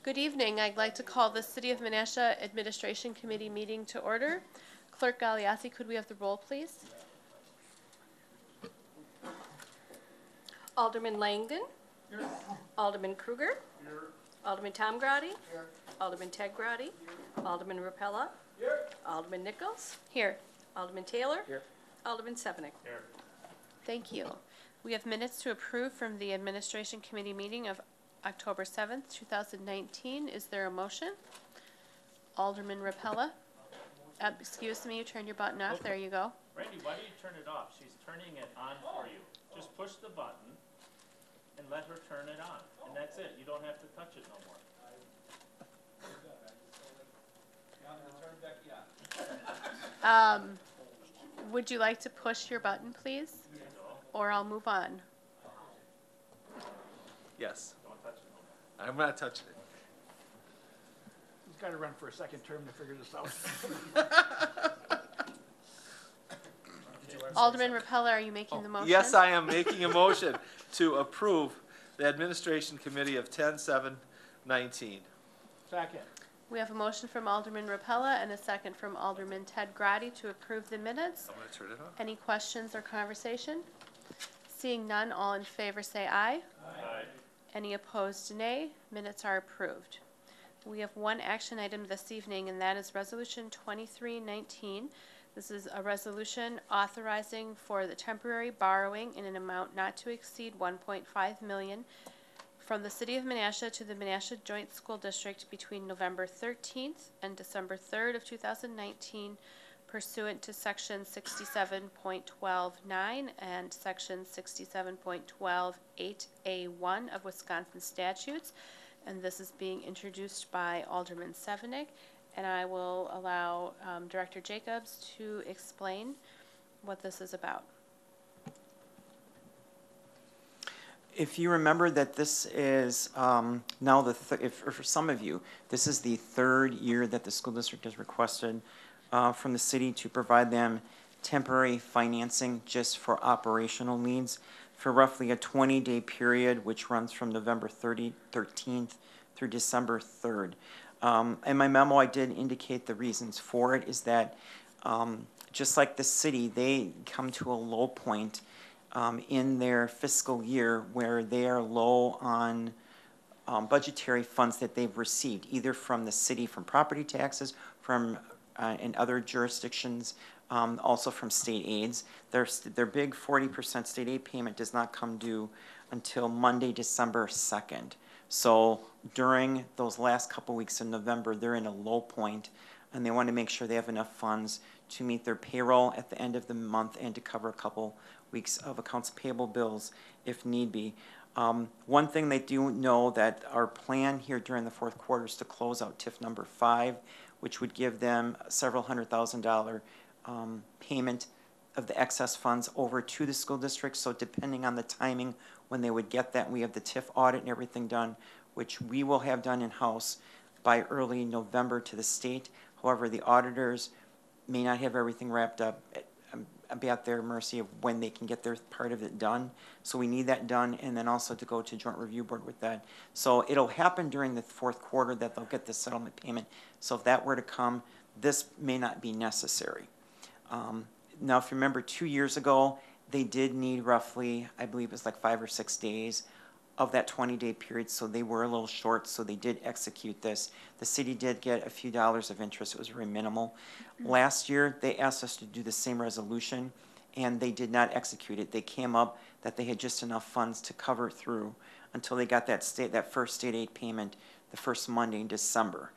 Good evening. I'd like to call the City of Menasha Administration Committee meeting to order. Clerk Galeazzi, could we have the roll, please? Alderman Langdon. Here. Alderman Kruger. Here. Alderman Tom Grotti. Here. Alderman Ted Grotti. Here. Alderman Rapella. Here. Alderman Nichols. Here. Alderman Taylor. Here. Alderman Sevenik. Here. Thank you. We have minutes to approve from the Administration Committee meeting of October 7th, 2019. Is there a motion? Alderman Rapella. Excuse me, you turned your button off. There you go. Randy, why do you turn it off? She's turning it on for you. Just push the button and let her turn it on. And that's it. You don't have to touch it no more. Would you like to push your button, please? Or I'll move on. Yes. Don't touch it no more. I'm not touching it. He's got to run for a second term to figure this out. Alderman Rapella, are you making the motion? Yes, I am making a motion to approve the Administration Committee of 10/7/19. Second. We have a motion from Alderman Rapella and a second from Alderman Ted Grotti to approve the minutes. I'm going to turn it on. Any questions or conversation? Seeing none, all in favor say aye. Aye. Any opposed, nay. Minutes are approved. We have one action item this evening, and that is Resolution 2319. This is a resolution authorizing for the temporary borrowing in an amount not to exceed $1.5 million from the City of Menasha to the Menasha Joint School District between November 13th and December 3rd of 2019 pursuant to Section 67.12(9) and Section 67.12(8)(a)(1) of Wisconsin statutes. And this is being introduced by Alderman Sevenik. And I will allow Director Jacobs to explain what this is about. If you remember that this is now for some of you, this is the third year that the school district has requested from the city to provide them temporary financing just for operational needs for roughly a 20-day period, which runs from November 13th through December 3rd. In my memo, I did indicate the reasons for it is that just like the city, they come to a low point in their fiscal year where they are low on budgetary funds that they've received, either from the city from property taxes, from in other jurisdictions, also from state aids. Their big 40% state aid payment does not come due until Monday, December 2nd. So during those last couple weeks in November, they're in a low point, and they want to make sure they have enough funds to meet their payroll at the end of the month and to cover a couple weeks of accounts payable bills if need be. One thing they do know that our plan here during the fourth quarter is to close out TIF number 5, which would give them several $100,000 payment of the excess funds over to the school district. So depending on the timing when they would get that, we have the TIF audit and everything done, which we will have done in-house by early November to the state. However, the auditors may not have everything wrapped up. I'll be at their mercy of when they can get their part of it done. So we need that done, and then also to go to joint review board with that. So it'll happen during the fourth quarter that they'll get the settlement payment. So if that were to come, this may not be necessary. Now, if you remember 2 years ago, they did need roughly, I believe it was like 5 or 6 days of that 20-day period, so they were a little short, so they did execute this. The city did get a few dollars of interest. It was very minimal. Last year, they asked us to do the same resolution, and they did not execute it. They came up that they had just enough funds to cover through until they got that first state aid payment the first Monday in December,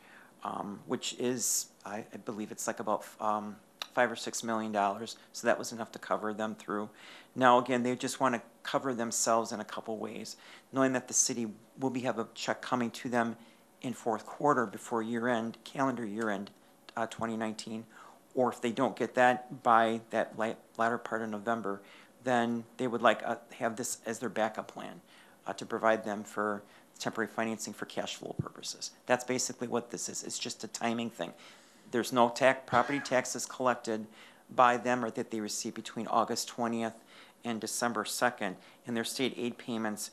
which is, I believe it's like about $5 or $6 million, so that was enough to cover them through. Now again, they just want to cover themselves in a couple ways, knowing that the city will have a check coming to them in fourth quarter before year end, calendar year end 2019, or if they don't get that by that latter part of November, then they would like have this as their backup plan to provide them for temporary financing for cash flow purposes. That's basically what this is. It's just a timing thing. There's no property taxes collected by them or that they receive between August 20th and December 2nd, and their state aid payments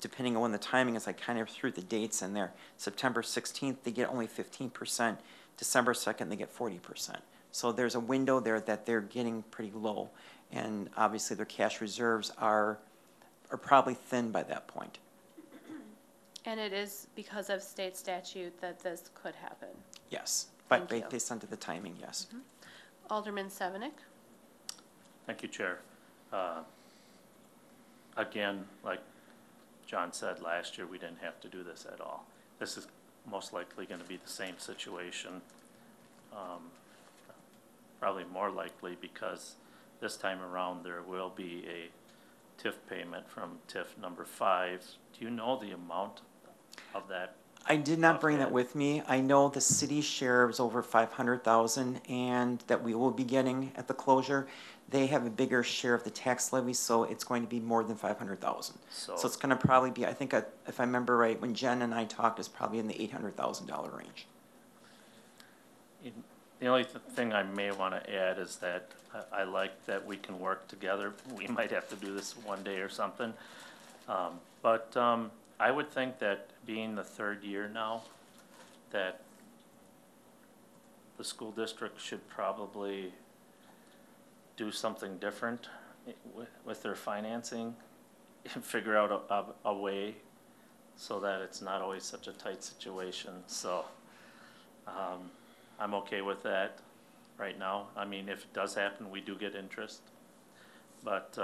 depending on when the timing is, I kind of threw the dates in there. September 16th, they get only 15%. December 2nd, they get 40%. So there's a window there that they're getting pretty low. And obviously their cash reserves are probably thin by that point. And it is because of state statute that this could happen. Yes, but Thank you. based on the timing, yes. Alderman Sevenick? Thank you, Chair. Again, like John said, last year, we didn't have to do this at all. This is most likely gonna be the same situation. Probably more likely because this time around, there will be a TIF payment from TIF number 5. Do you know the amount of that? I did not bring that Okay. with me. I know the city share is over 500,000 and that we will be getting at the closure. They have a bigger share of the tax levy, so it's going to be more than 500,000. So it's gonna probably be, I think, if I remember right, when Jen and I talked, it's probably in the $800,000 range. The only thing I may want to add is that I like that we can work together. We might have to do this one day or something. But I would think that being the third year now, that the school district should probably do something different with their financing and figure out a way so that it's not always such a tight situation. So I'm okay with that right now. I mean, if it does happen, we do get interest. But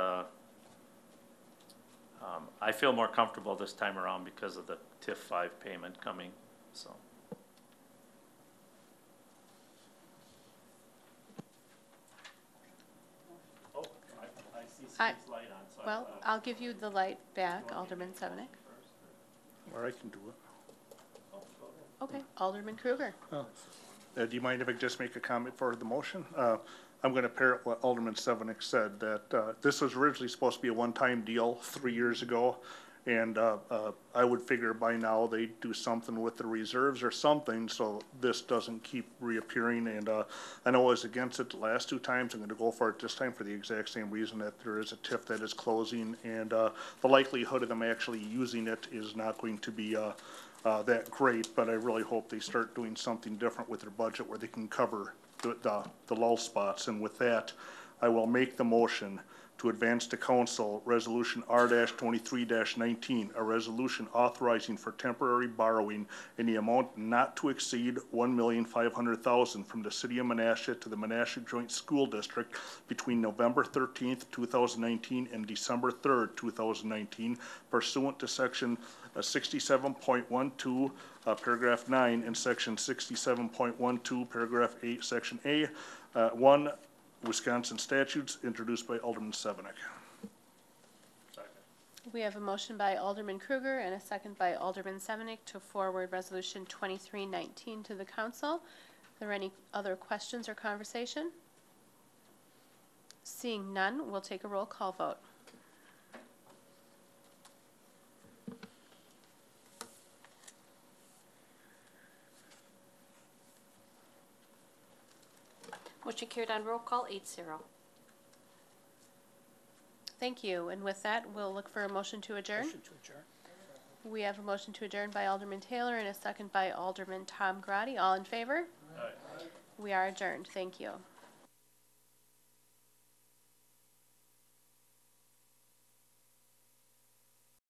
I feel more comfortable this time around because of the TIF 5 payment coming, so. Oh, I see Steve's light on, so. Well, I'll give you the light back, Alderman Sevenick. Or I can do it. Okay, Alderman Kruger. Do you mind if I just make a comment for the motion? I'm going to parrot what Alderman Sevenick said, that this was originally supposed to be a one-time deal 3 years ago. And I would figure by now they'd do something with the reserves or something so this doesn't keep reappearing. And I know I was against it the last 2 times. I'm going to go for it this time for the exact same reason, that there is a TIF that is closing. And the likelihood of them actually using it is not going to be that great, but I really hope they start doing something different with their budget where they can cover the lull spots. And with that, I will make the motion to advance to council Resolution R-23-19, a resolution authorizing for temporary borrowing in the amount not to exceed $1,500,000 from the city of Menasha to the Menasha Joint School District between November 13th, 2019 and December 3rd, 2019, pursuant to section 67.12, paragraph 9, and section 67.12, paragraph 8, section A, 1, Wisconsin statutes, introduced by Alderman Sevenick. We have a motion by Alderman Kruger and a second by Alderman Sevenick to forward Resolution 2319 to the council. Are there any other questions or conversation? Seeing none, we'll take a roll call vote. Motion carried on roll call, 8-0. Thank you. And with that, we'll look for a motion to adjourn. Motion to adjourn. We have a motion to adjourn by Alderman Taylor and a second by Alderman Tom Grotti. All in favor? Aye. We are adjourned. Thank you.